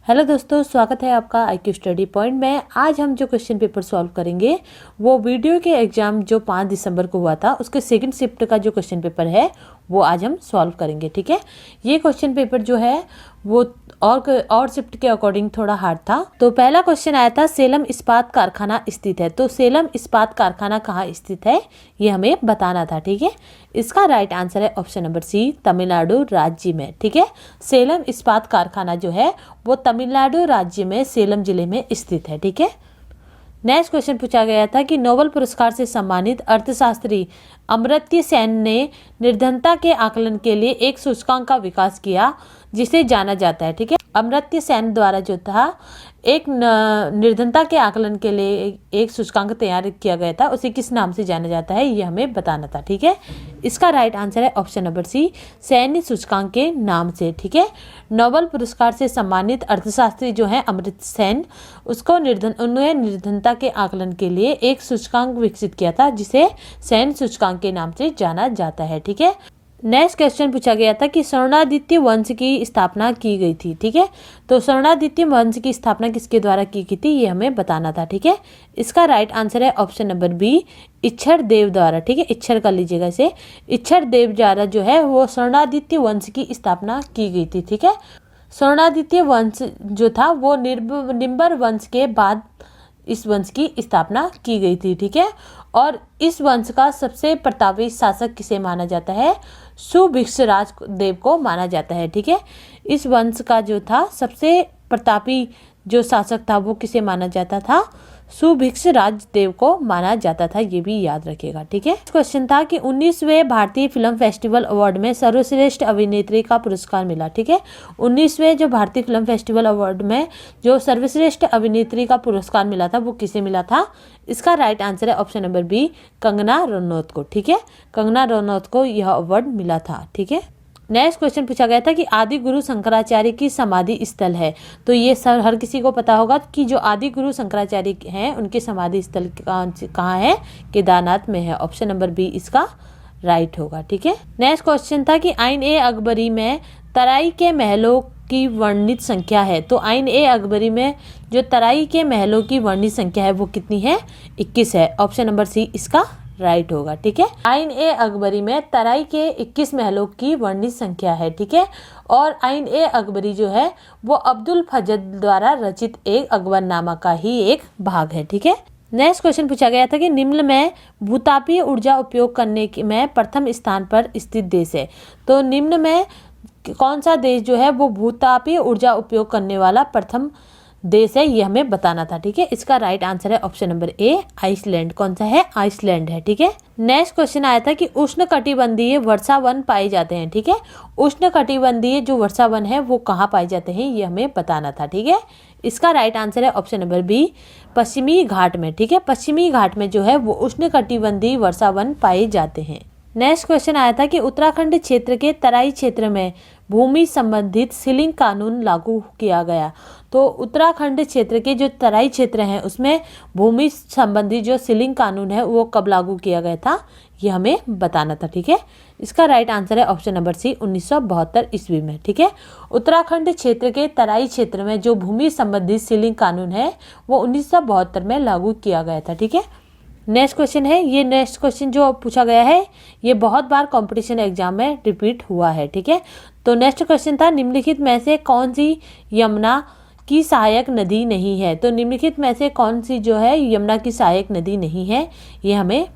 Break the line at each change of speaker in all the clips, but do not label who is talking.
Hello दोस्तों, स्वागत है आपका IQ स्टडी पॉइंट में। आज हम जो क्वेश्चन पेपर सॉल्व करेंगे वो वीडियो के एग्जाम जो 5 दिसंबर को हुआ था उसके सेकंड शिफ्ट का जो क्वेश्चन पेपर है वो आज हम सॉल्व करेंगे। ठीक है, ये क्वेश्चन पेपर जो है वो और शिफ्ट के अकॉर्डिंग थोड़ा हार्ड था। तो पहला क्वेश्चन आया था, सेलम इस्पात कारखाना स्थित है। तो सेलम इस्पात कारखाना कहाँ स्थित है ये हमें बताना था। ठीक है, इसका राइट आंसर है ऑप्शन नंबर सी, तमिलनाडु राज्य में। ठीक है, सेलम इस्पात कारखाना जो है वो तमिलनाडु राज्य में सेलम जिले में स्थित है। ठीक है, नेक्स्ट क्वेश्चन पूछा गया था कि नोबेल पुरस्कार से सम्मानित अर्थशास्त्री अमर्त्य सेन ने निर्धनता के आकलन के लिए एक सूचकांक का विकास किया जिसे जाना जाता है। ठीक है, अमर्त्य सेन द्वारा जो था एक निर्धनता के आकलन के लिए एक सूचकांक तैयार किया गया था, उसे किस नाम से जाना जाता है ये हमें बताना था। ठीक है, इसका राइट आंसर है ऑप्शन नंबर सी, सैन्य सूचकांक के नाम से। ठीक है, नोबेल पुरस्कार से सम्मानित अर्थशास्त्री जो है अमर्त्य सेन, उन्होंने निर्धनता के आकलन के लिए एक सूचकांक विकसित किया था जिसे सैन्य सूचकांक के नाम से जाना जाता है। ठीक है, नेक्स्ट क्वेश्चन पूछा गया था कि स्वर्णादित्य वंश की स्थापना की गई थी। ठीक है, तो स्वर्णादित्य वंश की स्थापना किसके द्वारा की गई थी ये हमें बताना था। ठीक है, इसका राइट आंसर है ऑप्शन नंबर बी, इच्छर देव द्वारा। ठीक है, इच्छर कर लीजिएगा इसे, इच्छर देव द्वारा जो है वो स्वर्णादित्य वंश की स्थापना की गई थी। ठीक है, स्वर्णादित्य वंश जो था वो निम्बर वंश के बाद इस वंश की स्थापना की गई थी। ठीक है, और इस वंश का सबसे प्रतापी शासक किसे माना जाता है? सुभिक्षराज देव को माना जाता है। ठीक है, इस वंश का जो था सबसे प्रतापी जो शासक था वो किसे माना जाता था? सुभिक्षराज देव को माना जाता था, ये भी याद रखिएगा। ठीक है, क्वेश्चन था कि 19वें भारतीय फिल्म फेस्टिवल अवार्ड में सर्वश्रेष्ठ अभिनेत्री का पुरस्कार मिला। ठीक है, 19वें जो भारतीय फिल्म फेस्टिवल अवार्ड में जो सर्वश्रेष्ठ अभिनेत्री का पुरस्कार मिला था वो किसे मिला था? इसका राइट आंसर है option number B, Kangana Ranaut को। ठीक है, कंगना रनौत को यह अवार्ड मिला था। ठीक है, नेक्स्ट क्वेश्चन पूछा गया था कि आदि गुरु शंकराचार्य की समाधि स्थल है। तो ये सब हर किसी को पता होगा कि जो आदि गुरु शंकराचार्य हैं उनकी समाधि स्थल कहाँ है? केदारनाथ में है। ऑप्शन नंबर बी इसका राइट होगा। ठीक है, नेक्स्ट क्वेश्चन था कि आइन ए अकबरी में तराई के महलों की वर्णित संख्या है। तो आइन ए अकबरी में जो तराई के महलों की वर्णित संख्या है वो कितनी है? 21 है। ऑप्शन नंबर सी इसका राइट होगा। ठीक है, आइन ए अकबरी में तराई के 21 महलों की वर्णित संख्या है। ठीक है, और आइन ए अकबरी जो है वो अब्दुल फजल द्वारा रचित एक अकबरनामा का ही एक भाग है। ठीक है, नेक्स्ट क्वेश्चन पूछा गया था कि निम्न में भूतापीय ऊर्जा उपयोग करने में प्रथम स्थान पर स्थित देश है। तो निम्न में कौन सा देश जो है वो भूतापीय ऊर्जा उपयोग करने वाला प्रथम देश है ये हमें बताना था। ठीक है, इसका राइट आंसर है ऑप्शन नंबर ए, आइसलैंड। कौन सा है? आइसलैंड है। ठीक है, नेक्स्ट क्वेश्चन आया था कि उष्णकटिबंधीय वर्षा वन पाए जाते हैं। ठीक है, उष्णकटिबंधीय जो वर्षा वन है वो कहाँ पाए जाते हैं ये हमें बताना था। ठीक है, इसका राइट आंसर है ऑप्शन नंबर बी, पश्चिमी घाट में। ठीक है, पश्चिमी घाट में जो है वो उष्णकटिबंधीय वर्षा वन पाए जाते हैं। नेक्स्ट क्वेश्चन आया था कि उत्तराखंड क्षेत्र के तराई क्षेत्र में भूमि संबंधित सीलिंग कानून लागू किया गया। तो उत्तराखंड क्षेत्र के जो तराई क्षेत्र हैं उसमें भूमि संबंधी जो सीलिंग कानून है वो कब लागू किया गया था ये हमें बताना था। ठीक है, इसका राइट आंसर है ऑप्शन नंबर सी, 1972 ईस्वी में। ठीक है, उत्तराखंड क्षेत्र के तराई क्षेत्र में जो भूमि संबंधित सीलिंग कानून है वो 1972 में लागू किया गया था। ठीक है, नेक्स्ट क्वेश्चन है, ये नेक्स्ट क्वेश्चन जो पूछा गया है ये बहुत बार कंपटीशन एग्जाम में रिपीट हुआ है। ठीक है, तो नेक्स्ट क्वेश्चन था निम्नलिखित में से कौन सी यमुना की सहायक नदी नहीं है? तो निम्नलिखित में से कौन सी जो है यमुना की सहायक नदी नहीं है ये हमें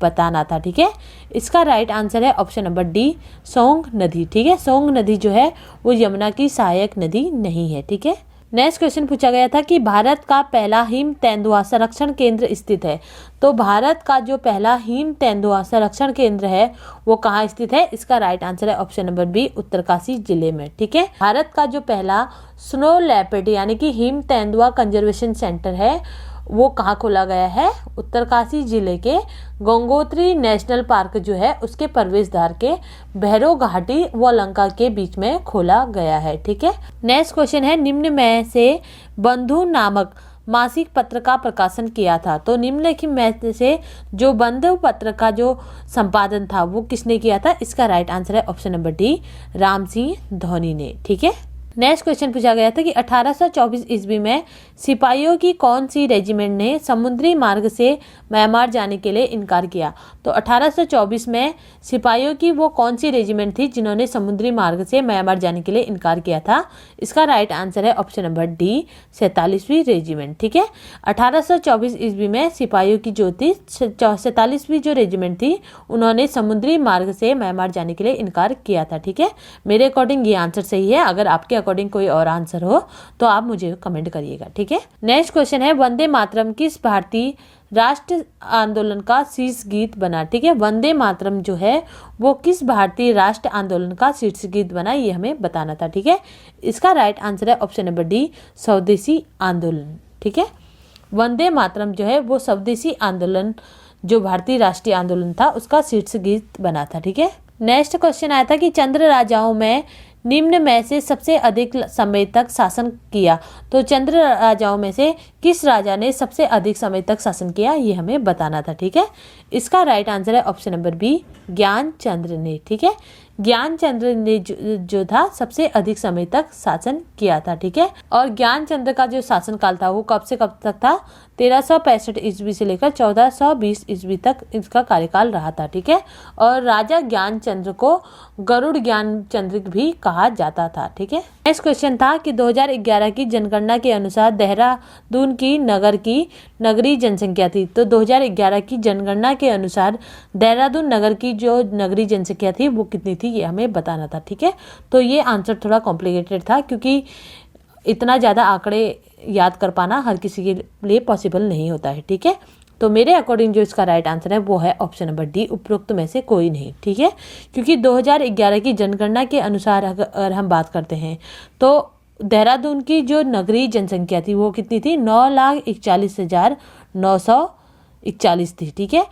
बताना था। ठीक है, इसका राइट आंसर है ऑप्शन नंबर डी, सोंग नदी। ठीक है, सोंग नदी जो है वो यमुना की सहायक नदी नहीं है। ठीक है, नेक्स्ट क्वेश्चन पूछा गया था कि भारत का पहला हिम तेंदुआ संरक्षण केंद्र स्थित है। तो भारत का जो पहला हिम तेंदुआ संरक्षण केंद्र है वो कहाँ स्थित है? इसका राइट आंसर है ऑप्शन नंबर बी, उत्तरकाशी जिले में। ठीक है, भारत का जो पहला स्नो लेपर्ड यानी कि हिम तेंदुआ कंजर्वेशन सेंटर है वो कहाँ खोला गया है? उत्तरकाशी जिले के गंगोत्री नेशनल पार्क जो है उसके प्रवेश द्वार के भैरव घाटी व लंका के बीच में खोला गया है। ठीक है, नेक्स्ट क्वेश्चन है निम्न में से बंधु नामक मासिक पत्र का प्रकाशन किया था। तो निम्नलिखित में से जो बंधु पत्र का जो संपादन था वो किसने किया था? इसका राइट आंसर है option number D, Ram Singh Dhoni ने। ठीक है, नेक्स्ट क्वेश्चन पूछा गया था कि 1824 ईस्वी में सिपाहियों की कौन सी रेजिमेंट ने समुद्री मार्ग से म्यांमार जाने के लिए इनकार किया। तो 1824 में सिपाहियों की वो कौन सी रेजिमेंट थी जिन्होंने समुद्री मार्ग से म्यांमार जाने के लिए इनकार किया था। इसका राइट आंसर है ऑप्शन नंबर डी, 47वीं रेजिमेंट। ठीक है, 1824 ईस्वी में सिपाहियों की जो थी 47वीं जो रेजिमेंट थी उन्होंने समुद्री मार्ग से म्यांमार जाने के लिए इनकार किया था। ठीक है, मेरे अकॉर्डिंग ये आंसर सही है। अगर आपके अकॉर्डिंग कोई और आंसर हो तो आप मुझे कमेंट करिएगा। ठीक है, नेक्स्ट क्वेश्चन है वंदे मातरम किस भारतीय राष्ट्र आंदोलन का शीर्ष गीत बना। ठीक है, वंदे मातरम जो है वो किस भारतीय राष्ट्र आंदोलन का शीर्ष गीत बना, ये हमें बताना था। ठीक है, इसका राइट आंसर है ऑप्शन नंबर डी, स्वदेशी आंदोलन। ठीक है, वंदे मातरम जो है वो स्वदेशी आंदोलन जो भारतीय राष्ट्रीय आंदोलन था उसका शीर्ष गीत बना था। ठीक है, नेक्स्ट क्वेश्चन आया था कि चंद्र राजाओं में निम्न में से सबसे अधिक समय तक शासन किया। तो चंद्र राजाओं में से किस राजा ने सबसे अधिक समय तक शासन किया, ये हमें बताना था। ठीक है, इसका राइट आंसर है ऑप्शन नंबर बी, ज्ञानचंद्र ने। ठीक है, ज्ञानचंद्र ने जो था सबसे अधिक समय तक शासन किया था। ठीक है, और ज्ञानचंद्र का जो शासनकाल था वो कब से कब तक था, 1365 ईस्वी से लेकर 1420 ईस्वी तक इसका कार्यकाल रहा था। ठीक है, और राजा ज्ञानचंद्र को गरुड़ ज्ञानचंद्र भी कहा जाता था। ठीक है, नेक्स्ट क्वेश्चन था कि 2011 की जनगणना के अनुसार देहरादून की नगरीय जनसंख्या थी। तो 2011 की जनगणना के अनुसार देहरादून नगर की जो नगरीय जनसंख्या थी वो कितनी थी, ये हमें बताना था। ठीक है, तो ये आंसर थोड़ा कॉम्प्लिकेटेड था क्योंकि इतना ज़्यादा आंकड़े याद कर पाना हर किसी के लिए पॉसिबल नहीं होता है। ठीक है, तो मेरे अकॉर्डिंग जो इसका राइट आंसर है वो है ऑप्शन नंबर डी, उपरोक्त में से कोई नहीं। ठीक है, क्योंकि 2011 की जनगणना के अनुसार अगर हम बात करते हैं तो देहरादून की जो नगरीय जनसंख्या थी वो कितनी थी, 9,41,941 थी। ठीक है,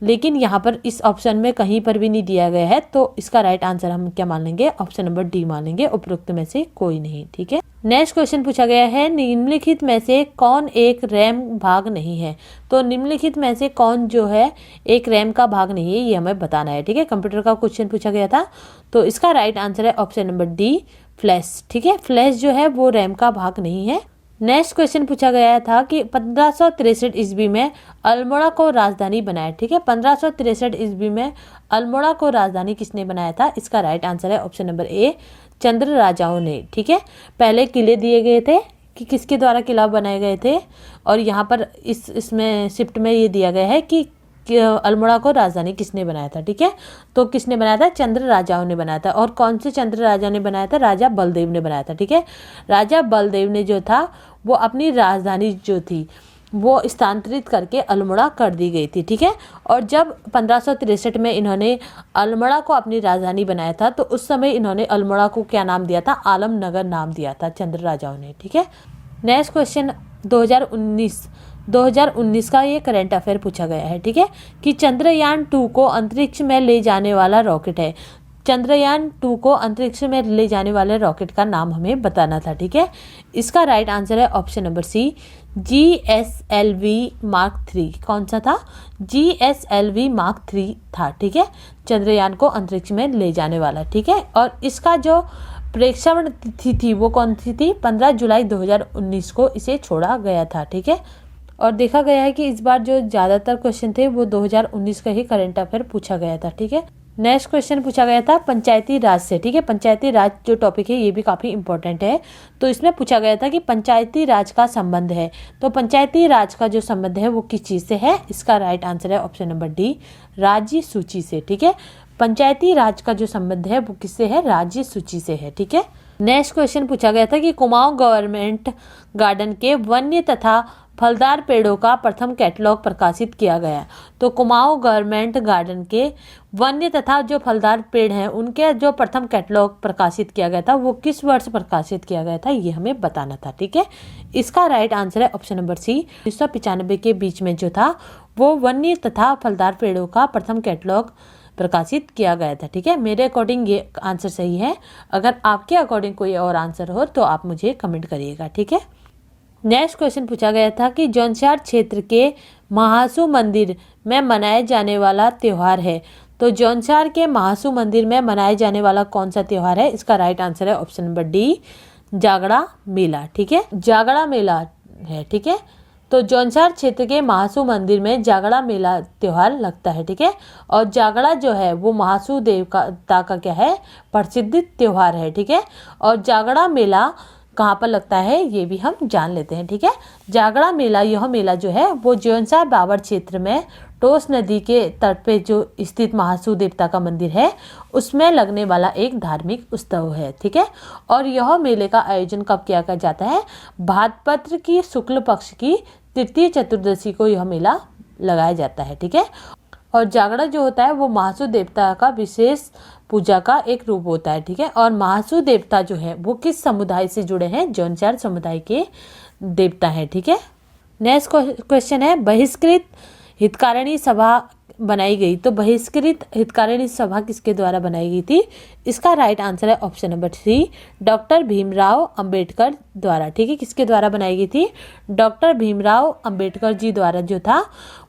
लेकिन यहाँ पर इस ऑप्शन में कहीं पर भी नहीं दिया गया है, तो इसका राइट आंसर हम क्या मान लेंगे, ऑप्शन नंबर डी मान लेंगे, उपरोक्त में से कोई नहीं। ठीक है, नेक्स्ट क्वेश्चन पूछा गया है निम्नलिखित में से कौन एक रैम भाग नहीं है। तो निम्नलिखित में से कौन जो है एक रैम का भाग नहीं है, ये हमें बताना है। ठीक है, कंप्यूटर का क्वेश्चन पूछा गया था, तो इसका राइट आंसर है ऑप्शन नंबर डी, फ्लैश। ठीक है, फ्लैश जो है वो रैम का भाग नहीं है। नेक्स्ट क्वेश्चन पूछा गया था कि 1563 ईस्वी में अल्मोड़ा को राजधानी बनाया। ठीक है, 1563 ईस्वी में अल्मोड़ा को राजधानी किसने बनाया था, इसका राइट आंसर है ऑप्शन नंबर ए, चंद्र राजाओं ने। ठीक है, पहले किले दिए गए थे कि किसके द्वारा किला बनाए गए थे, और यहाँ पर इसमें शिफ्ट में ये दिया गया है कि अल्मोड़ा को राजधानी किसने बनाया था। ठीक है, तो किसने बनाया था, चंद्र राजाओं ने बनाया था। और कौन से चंद्र राजा ने बनाया था, राजा बलदेव ने बनाया था। ठीक है, राजा बलदेव ने जो था वो अपनी राजधानी जो थी वो स्थानांतरित करके अल्मोड़ा कर दी गई थी। ठीक है, और जब 1563 में इन्होंने अल्मोड़ा को अपनी राजधानी बनाया था तो उस समय इन्होंने अल्मोड़ा को क्या नाम दिया था, आलमनगर नाम दिया था चंद्र राजाओं ने। ठीक है, नेक्स्ट क्वेश्चन 2019 का ये करंट अफेयर पूछा गया है। ठीक है, कि चंद्रयान 2 को अंतरिक्ष में ले जाने वाला रॉकेट है। चंद्रयान 2 को अंतरिक्ष में ले जाने वाले रॉकेट का नाम हमें बताना था। ठीक है, इसका राइट आंसर है option number C, GSLV Mark 3। कौन सा था, GSLV Mark 3 था। ठीक है, चंद्रयान को अंतरिक्ष में ले जाने वाला। ठीक है, और इसका जो प्रेक्षण तिथि थी वो कौन सी थी, 15 जुलाई 2019 को इसे छोड़ा गया था। ठीक है, और देखा गया है कि इस बार जो ज़्यादातर क्वेश्चन थे वो 2019 का ही करंट अफेयर पूछा गया था। ठीक है, नेक्स्ट क्वेश्चन पूछा गया था पंचायती राज से। ठीक है, पंचायती राज जो टॉपिक है ये भी काफ़ी इंपॉर्टेंट है। तो इसमें पूछा गया था कि पंचायती राज का संबंध है, तो पंचायती राज का जो संबंध है वो किस चीज़ से है, इसका राइट आंसर है ऑप्शन नंबर डी, राज्य सूची से। ठीक है, पंचायती राज का जो संबंध है वो किससे है, राज्य सूची से है। ठीक है, नेक्स्ट क्वेश्चन पूछा गया था कि कुमाऊं गवर्नमेंट गार्डन के वन्य तथा फलदार पेड़ों का प्रथम कैटलॉग प्रकाशित किया गया। तो कुमाऊं गवर्नमेंट गार्डन के वन्य तथा जो फलदार पेड़ हैं उनके जो प्रथम कैटलॉग प्रकाशित किया गया था वो किस वर्ष प्रकाशित किया गया था, ये हमें बताना था। ठीक है, इसका राइट आंसर है ऑप्शन नंबर सी, 1995 के बीच में जो था वो वन्य तथा फलदार पेड़ों का प्रथम कैटलॉग प्रकाशित किया गया था। ठीक है, मेरे अकॉर्डिंग ये आंसर सही है। अगर आपके अकॉर्डिंग कोई और आंसर हो तो आप मुझे कमेंट करिएगा। ठीक है, नेक्स्ट क्वेश्चन पूछा गया था कि जौनसार क्षेत्र के महासू मंदिर में मनाए जाने वाला त्यौहार है। तो जौनसार के महासू मंदिर में मनाए जाने वाला कौन सा त्यौहार है, इसका राइट आंसर है ऑप्शन नंबर डी, जागड़ा मेला, ठीक है, जागड़ा मेला है, ठीक है। तो जौनसार क्षेत्र के महासू मंदिर में जागड़ा मेला त्योहार लगता है, ठीक है। और जागड़ा जो है वो महासू देवता का क्या है, प्रसिद्ध त्योहार है, ठीक है। और जागड़ा मेला कहाँ पर लगता है ये भी हम जान लेते हैं, ठीक है। जागड़ा मेला, यह मेला जो है वो जौनसार बाबर क्षेत्र में टोस नदी के तट पे जो स्थित महासू देवता का मंदिर है उसमें लगने वाला एक धार्मिक उत्सव है, ठीक है। और यह मेले का आयोजन कब किया जाता है, भाद्रपद की शुक्ल पक्ष की तृतीय चतुर्दशी को यह मेला लगाया जाता है, ठीक है। और जागड़ा जो होता है वो महासू देवता का विशेष पूजा का एक रूप होता है, ठीक है। और महासू देवता जो है वो किस समुदाय से जुड़े हैं, जौनसार समुदाय के देवता है, ठीक है। नेक्स्ट क्वेश्चन है, बहिष्कृत हितकारिणी सभा बनाई गई, तो बहिष्कृत हितकारिणी सभा किसके द्वारा बनाई गई थी, इसका राइट आंसर है option number 3, doctor Bhimrao Ambedkar द्वारा, ठीक है। किसके द्वारा बनाई गई थी, डॉक्टर भीमराव अंबेडकर जी द्वारा जो था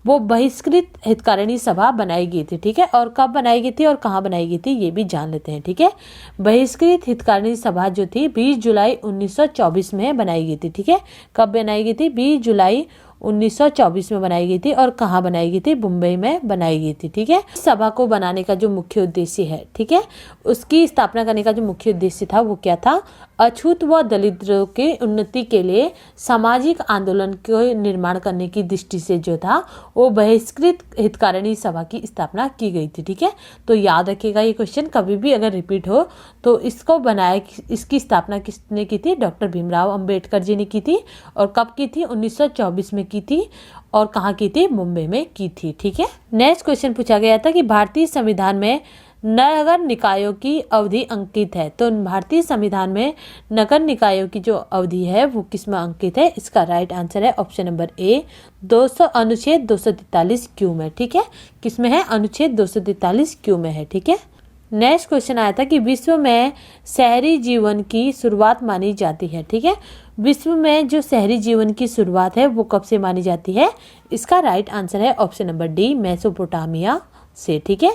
वो बहिष्कृत हितकारिणी सभा बनाई गई थी, ठीक है। और कब बनाई गई थी और कहाँ बनाई गई थी ये भी जान लेते हैं, ठीक है। बहिष्कृत हितकारिणी सभा जो थी 20 जुलाई 1924 में बनाई गई थी, ठीक है। कब बनाई गई थी, 20 जुलाई 1924 में बनाई गई थी। और कहाँ बनाई गई थी, मुंबई में बनाई गई थी, ठीक है। सभा को बनाने का जो मुख्य उद्देश्य है, ठीक है, उसकी स्थापना करने का जो मुख्य उद्देश्य था वो क्या था, अछूत व दलितों के उन्नति के लिए सामाजिक आंदोलन के निर्माण करने की दृष्टि से जो था वो बहिष्कृत हितकारिणी सभा की स्थापना की गई थी, ठीक है। तो याद रखिएगा ये क्वेश्चन कभी भी अगर रिपीट हो तो इसको बनाया, इसकी स्थापना किसने की थी, डॉक्टर भीमराव अंबेडकर जी ने की थी। और कब की थी, 1924 में की थी। और कहाँ की थी, मुंबई में की थी, ठीक है। नेक्स्ट क्वेश्चन पूछा गया था कि भारतीय संविधान में नगर निकायों की अवधि अंकित है, तो भारतीय संविधान में नगर निकायों की जो अवधि है वो किस में अंकित है, इसका राइट आंसर है ऑप्शन नंबर ए, अनुच्छेद 243 क्यू में, ठीक है। किस में है, अनुच्छेद 243 क्यू में है, ठीक है। नेक्स्ट क्वेश्चन आया था कि विश्व में शहरी जीवन की शुरुआत मानी जाती है, ठीक है। विश्व में जो शहरी जीवन की शुरुआत है वो कब से मानी जाती है, इसका राइट आंसर है ऑप्शन नंबर डी, मेसोपोटामिया से, ठीक है।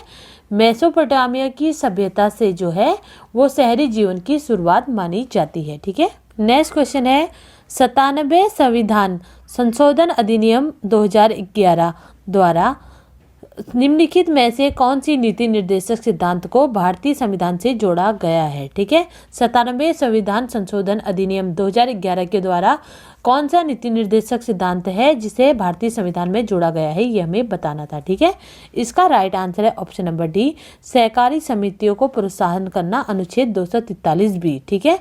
मेसोपोटामिया की सभ्यता से जो है वो शहरी जीवन की शुरुआत मानी जाती है, ठीक है। नेक्स्ट क्वेश्चन है, 97वें संविधान संशोधन अधिनियम 2011 द्वारा निम्नलिखित में से कौन सी नीति निर्देशक सिद्धांत को भारतीय संविधान से जोड़ा गया है, ठीक है। 97वें संविधान संशोधन अधिनियम 2011 के द्वारा कौन सा नीति निर्देशक सिद्धांत है जिसे भारतीय संविधान में जोड़ा गया है, ये हमें बताना था, ठीक है। इसका राइट आंसर है ऑप्शन नंबर डी, सहकारी समितियों को प्रोत्साहन करना, अनुच्छेद 243 बी, ठीक है।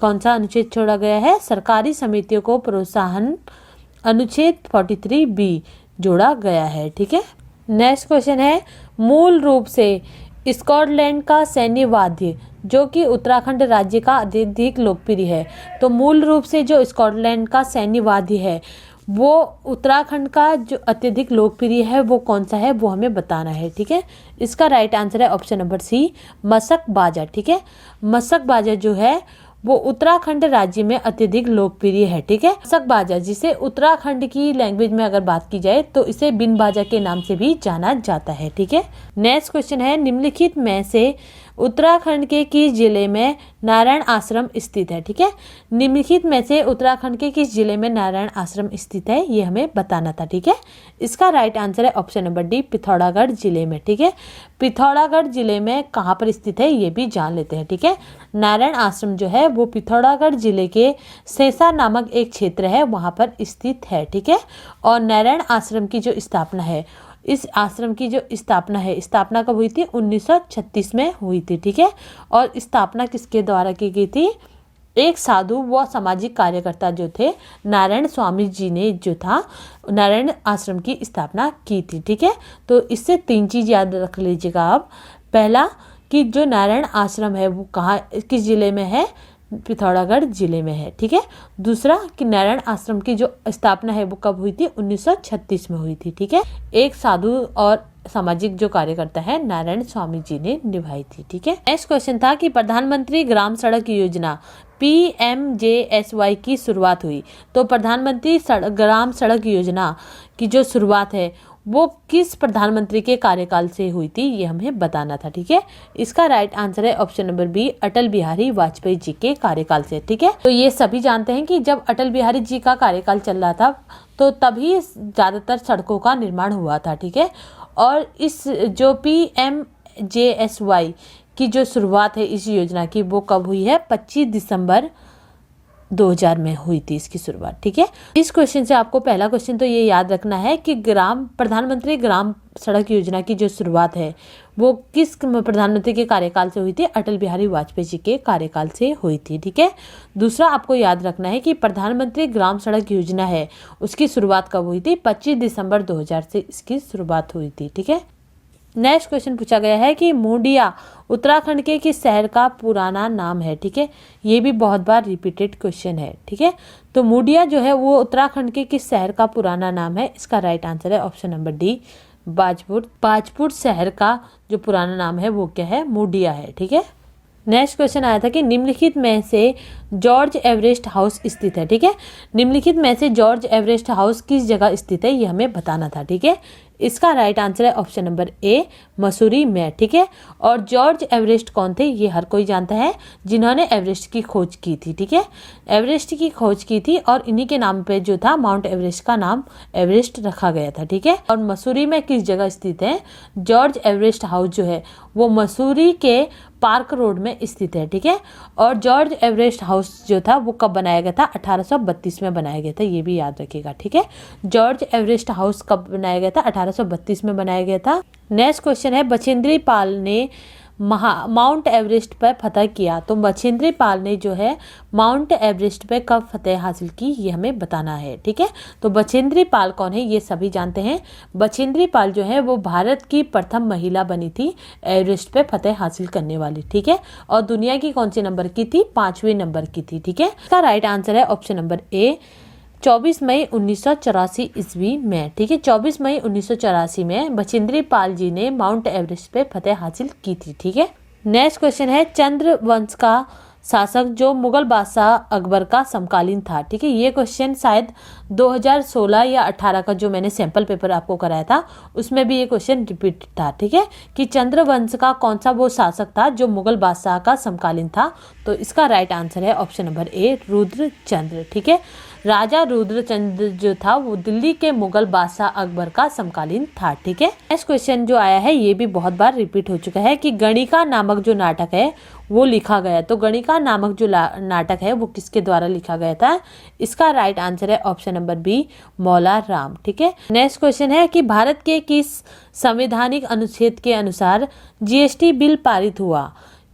कौन सा अनुच्छेद छोड़ा गया है, सरकारी समितियों को प्रोत्साहन, अनुच्छेद 43 बी जोड़ा गया है, ठीक है। नेक्स्ट क्वेश्चन है, मूल रूप से स्कॉटलैंड का सैन्य वाद्य जो कि उत्तराखंड राज्य का अत्यधिक लोकप्रिय है, तो मूल रूप से जो स्कॉटलैंड का सैन्य वाद्य है वो उत्तराखंड का जो अत्यधिक लोकप्रिय है वो कौन सा है, वो हमें बताना है, ठीक है। इसका राइट आंसर है ऑप्शन नंबर सी, मशक बाजा, ठीक है। मशक बाजा जो है वो उत्तराखंड राज्य में अत्यधिक लोकप्रिय है, ठीक है। मशक बाजा जिसे उत्तराखंड की लैंग्वेज में अगर बात की जाए तो इसे बिन बाजा के नाम से भी जाना जाता है, ठीक है। नेक्स्ट क्वेश्चन है, निम्नलिखित में से उत्तराखंड के किस जिले में नारायण आश्रम स्थित है, ठीक है। निम्नलिखित में से उत्तराखंड के किस जिले में नारायण आश्रम स्थित है ये हमें बताना था, ठीक है। इसका राइट आंसर है ऑप्शन नंबर डी, पिथौरागढ़ जिले में, ठीक है। पिथौरागढ़ जिले में कहाँ पर स्थित है ये भी जान लेते हैं, ठीक है। नारायण आश्रम जो है वो पिथौरागढ़ जिले के सेसा नामक एक क्षेत्र है वहाँ पर स्थित है, ठीक है। और नारायण आश्रम की जो स्थापना है, इस आश्रम की जो स्थापना है, स्थापना कब हुई थी, 1936 में हुई थी, ठीक है। और स्थापना किसके द्वारा की गई थी, एक साधु व सामाजिक कार्यकर्ता जो थे नारायण स्वामी जी ने जो था नारायण आश्रम की स्थापना की थी, ठीक है। तो इससे 3 चीज याद रख लीजिएगा आप, पहला कि जो नारायण आश्रम है वो कहाँ, किस जिले में है, पिथौरागढ़ जिले में है, ठीक है। दूसरा कि नारायण आश्रम की जो स्थापना है वो कब हुई थी, 1936 में हुई थी, ठीक है। एक साधु और सामाजिक जो कार्यकर्ता है नारायण स्वामी जी ने निभाई थी, ठीक है। नेक्स्ट क्वेश्चन था कि प्रधानमंत्री ग्राम सड़क योजना PMJSY की शुरुआत हुई, तो प्रधानमंत्री ग्राम सड़क योजना की जो शुरुआत है वो किस प्रधानमंत्री के कार्यकाल से हुई थी, ये हमें बताना था। ठीक है, इसका राइट आंसर है option number B, Atal Bihari Vajpayee ji के कार्यकाल से। ठीक है, तो ये सभी जानते हैं कि जब अटल बिहारी जी का कार्यकाल चल रहा था तो तभी ज्यादातर सड़कों का निर्माण हुआ था। ठीक है, और इस जो PMJSY की जो शुरुआत है इस योजना की, वो कब हुई है? 25 दिसंबर 2000 में हुई थी इसकी शुरुआत। ठीक है, इस क्वेश्चन से आपको पहला क्वेश्चन तो ये याद रखना है कि प्रधानमंत्री ग्राम सड़क योजना की जो शुरुआत है वो किस प्रधानमंत्री के कार्यकाल से हुई थी? अटल बिहारी वाजपेयी जी के कार्यकाल से हुई थी। ठीक है, दूसरा आपको याद रखना है कि प्रधानमंत्री ग्राम सड़क योजना है उसकी शुरुआत कब हुई थी? 25 दिसंबर 2000 से इसकी शुरुआत हुई थी। ठीक है, नेक्स्ट क्वेश्चन पूछा गया है कि मूडिया उत्तराखंड के किस शहर का पुराना नाम है? ठीक है, ये भी बहुत बार रिपीटेड क्वेश्चन है। ठीक है, तो मूडिया जो है वो उत्तराखंड के किस शहर का पुराना नाम है? इसका राइट आंसर है ऑप्शन नंबर डी, बाजपुर शहर का जो पुराना नाम है वो क्या है? मूडिया है। ठीक है, नेक्स्ट क्वेश्चन आया था कि निम्नलिखित में से जॉर्ज एवरेस्ट हाउस स्थित है। ठीक है, निम्नलिखित में से जॉर्ज एवरेस्ट हाउस किस जगह स्थित है ये हमें बताना था। ठीक है, इसका राइट आंसर है ऑप्शन नंबर ए, मसूरी में। ठीक है, और जॉर्ज एवरेस्ट कौन थे? ये हर कोई जानता है, जिन्होंने एवरेस्ट की खोज की थी। ठीक है, एवरेस्ट की खोज की थी और इन्हीं के नाम पे जो था माउंट एवरेस्ट का नाम एवरेस्ट रखा गया था। ठीक है, और मसूरी में किस जगह स्थित है? जॉर्ज एवरेस्ट हाउस जो है वो मसूरी के पार्क रोड में स्थित है। ठीक है, और जॉर्ज एवरेस्ट हाउस जो था वो कब बनाया गया था? 1832 में बनाया गया था, ये भी याद रखिएगा। ठीक है, जॉर्ज एवरेस्ट हाउस कब बनाया गया था? 1832 में बनाया गया था। नेक्स्ट क्वेश्चन है बछेंद्री पाल ने माउंट एवरेस्ट पर फतह किया। तो बछेंद्री पाल ने जो है माउंट एवरेस्ट पे कब फतह हासिल की ये हमें बताना है। ठीक है, तो बछेंद्री पाल कौन है ये सभी जानते हैं। बछेंद्री पाल जो है वो भारत की प्रथम महिला बनी थी एवरेस्ट पे फतह हासिल करने वाली। ठीक है, और दुनिया की कौन से नंबर की थी? 5वें नंबर की थी। ठीक है, इसका राइट आंसर है ऑप्शन नंबर ए, 24 मई 1984 ईस्वी में। ठीक है, 24 मई 1984 में बछेंद्री पाल जी ने माउंट एवरेस्ट पे फतह हासिल की थी। ठीक है, नेक्स्ट क्वेश्चन है चंद्र वंश का शासक जो मुगल बादशाह अकबर का समकालीन था। ठीक है, ये क्वेश्चन शायद 2016 या 18 का जो मैंने सैंपल पेपर आपको कराया था उसमें भी ये क्वेश्चन रिपीट था। ठीक है, कि चंद्र वंश का कौन सा वो शासक था जो मुगल बादशाह का समकालीन था? तो इसका राइट आंसर है ऑप्शन नंबर ए, रुद्रचंद्र। ठीक है, राजा रुद्रचंद्र जो था वो दिल्ली के मुगल बादशाह अकबर का समकालीन था। ठीक है, नेक्स्ट क्वेश्चन जो आया है ये भी बहुत बार रिपीट हो चुका है कि गणिका नामक जो नाटक है वो लिखा गया। तो गणिका नामक जो नाटक है वो किसके द्वारा लिखा गया था? इसका राइट आंसर है ऑप्शन नंबर बी, मौला राम। ठीक है, नेक्स्ट क्वेश्चन है कि भारत के किस संवैधानिक अनुच्छेद के अनुसार GST बिल पारित हुआ?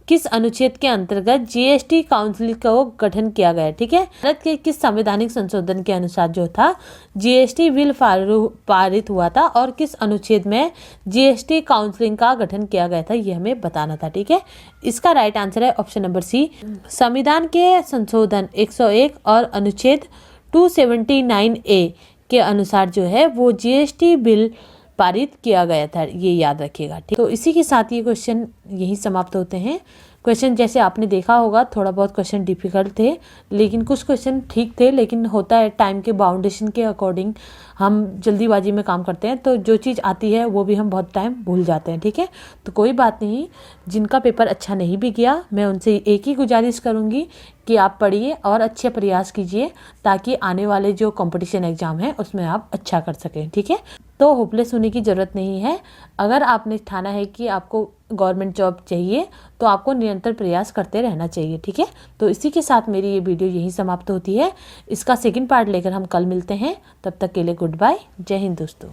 किस अनुच्छेद के अंतर्गत GST काउंसिल को गठन किया गया? ठीक है, भारत के किस संवैधानिक संशोधन के अनुसार जो था GST बिल पारित हुआ था और किस अनुच्छेद में GST काउंसिल का गठन किया गया था ये हमें बताना था। ठीक है, इसका राइट आंसर है ऑप्शन नंबर सी, संविधान के संशोधन 101 और अनुच्छेद 279A के अनुसार जो है वो GST बिल पारित किया गया था, ये याद रखिएगा। ठीक, तो इसी के साथ ये क्वेश्चन यही समाप्त होते हैं। क्वेश्चन जैसे आपने देखा होगा थोड़ा बहुत क्वेश्चन डिफिकल्ट थे, लेकिन कुछ क्वेश्चन ठीक थे। लेकिन होता है टाइम के बाउंडेशन के अकॉर्डिंग हम जल्दीबाजी में काम करते हैं, तो जो चीज़ आती है वो भी हम बहुत टाइम भूल जाते हैं। ठीक है, तो कोई बात नहीं, जिनका पेपर अच्छा नहीं भी गया मैं उनसे एक ही गुजारिश करूँगी कि आप पढ़िए और अच्छे प्रयास कीजिए ताकि आने वाले जो कंपटीशन एग्जाम है उसमें आप अच्छा कर सकें। ठीक है, तो होपलेस होने की ज़रूरत नहीं है। अगर आपने ठाना है कि आपको गवर्नमेंट जॉब चाहिए तो आपको निरंतर प्रयास करते रहना चाहिए। ठीक है, तो इसी के साथ मेरी ये वीडियो यहीं समाप्त होती है। इसका सेकंड पार्ट लेकर हम कल मिलते हैं, तब तक के लिए गुड बाय, जय हिंद दोस्तों।